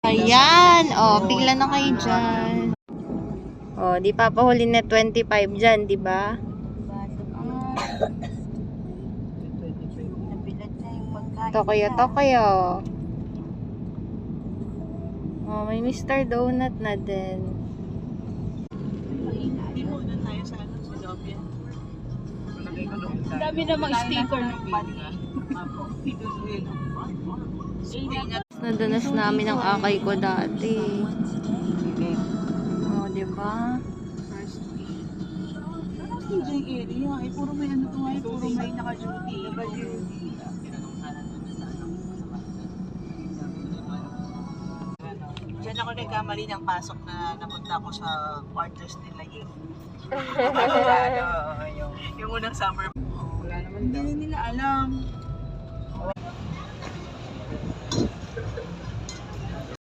Ayan. O, pila na kayo dyan. O, di papahuli na 25 dyan, di ba? Tokyo, Tokyo. Oh, may Mr. Donut na din. Hindi mo na tayo sa ano, sa Dobia. Ang dami namang sticker ng Nadanas namin ang akay ko dati. Oh, di ba? DJ area, ay puro may ano to, ay puro may naka-duty. Diyan ako nagkamali ng pasok na napunta ko sa quarters nila yun. Yung unang summer. Wala naman daw. Hindi nila alam.